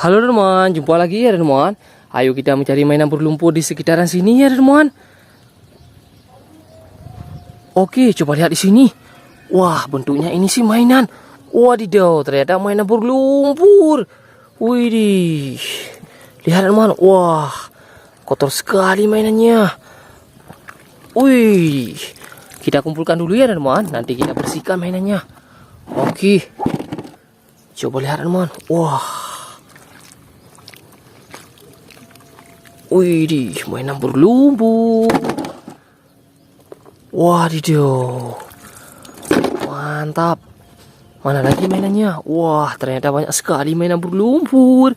Halo teman, jumpa lagi ya teman. Ayo kita mencari mainan berlumpur di sekitaran sini ya teman. Oke, coba lihat di sini. Wah, bentuknya ini sih mainan. Wadidaw, ternyata mainan berlumpur. Widih. Lihat teman, wah, kotor sekali mainannya. Wih, kita kumpulkan dulu ya teman. Nanti kita bersihkan mainannya. Oke, coba lihat teman. Wah. Widih, mainan berlumpur. Wadidaw. Mantap. Mana lagi mainannya? Wah, ternyata banyak sekali mainan berlumpur.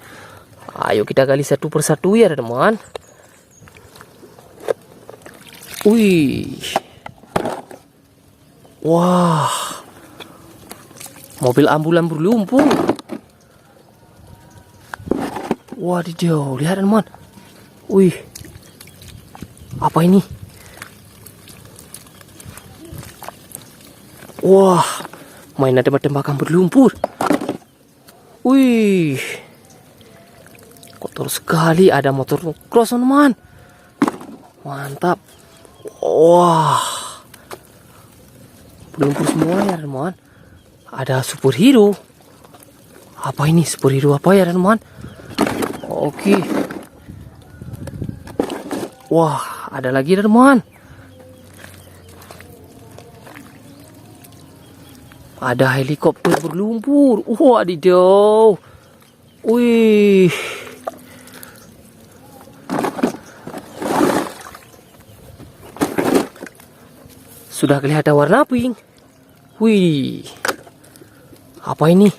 Ayo kita gali satu persatu ya teman. Wih. Wah. Mobil ambulan berlumpur. Wadidaw, lihat teman. Wih, apa ini? Wah, mainan tembak-tembakan berlumpur. Wih, kotor sekali. Ada motor cross teman. Mantap. Wah, berlumpur semua ya teman. Ada superhero. Apa ini superhero apa ya teman? Oke. Wah, ada lagi teman. Ada helikopter berlumpur. Wadidaw. Wih. Sudah kelihatan warna pink. Wih. Apa ini?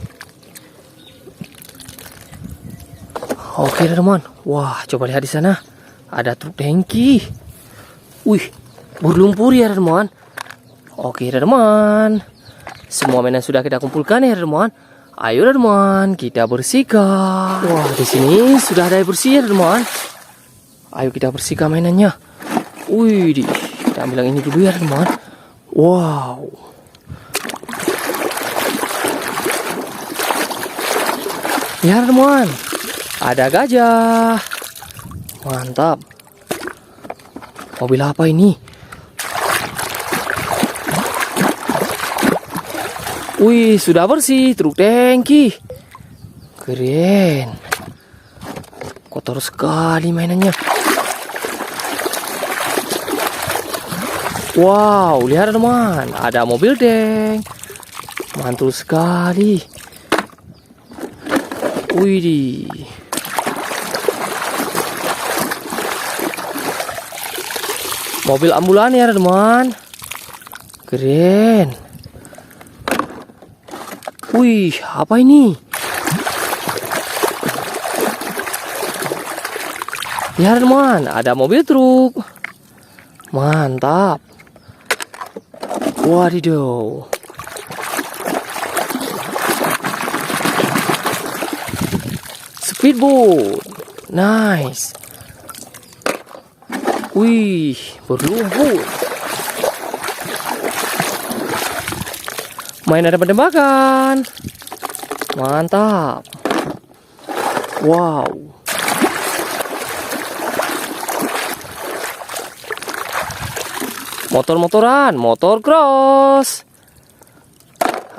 Oke teman. Wah, coba lihat di sana. Ada truk tangki. Wih, berlumpur ya teman. Oke teman. Semua mainan sudah kita kumpulkan ya teman. Ayo teman, kita bersihkan. Wah, di sini sudah ada yang bersih ya teman. Ayo kita bersihkan mainannya. Wih, kita ambil yang ini dulu ya teman. Wow. Ya teman, ada gajah. Mantap. Mobil apa ini? Wih, sudah bersih truk tangki. Keren. Kotor sekali mainannya. Wow, lihat teman, ada mobil tank. Mantul sekali. Wih. Mobil ambulan ya teman. Keren. Wih, apa ini? Ya teman, ada mobil truk. Mantap. Wadidaw. Speedboat. Nice. Wih, berlumpur. Mainan tembak-tembakan. Mantap. Wow. Motor-motoran, motor cross.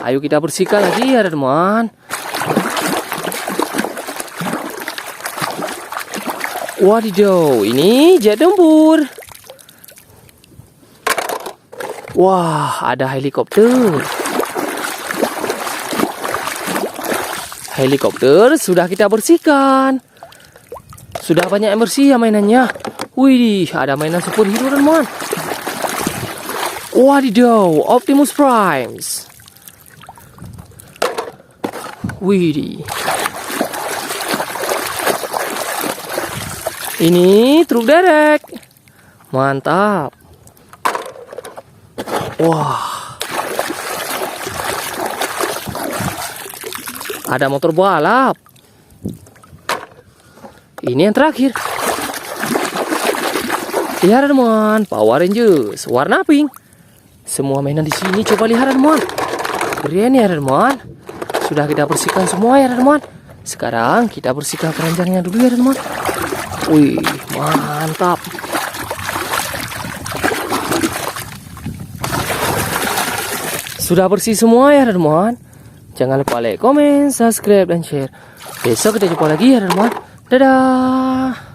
Ayo kita bersihkan lagi ya teman. Wadidaw, ini jet tempur. Wah, ada helikopter. Helikopter sudah kita bersihkan. Sudah banyak yang bersih ya mainannya. Wih, ada mainan superhero teman. Wadidaw, Optimus Prime. Wih. Ini truk derek. Mantap. Wah. Ada motor balap. Ini yang terakhir. Lihat teman, Power Rangers warna pink. Semua mainan di sini coba lihat teman. Keren ya teman. Sudah kita bersihkan semua ya teman. Sekarang kita bersihkan keranjangnya dulu ya teman-teman. Wih, mantap. Sudah bersih semua ya teman-teman. Jangan lupa like, comment, subscribe, dan share. Besok kita jumpa lagi ya teman-teman. Dadah.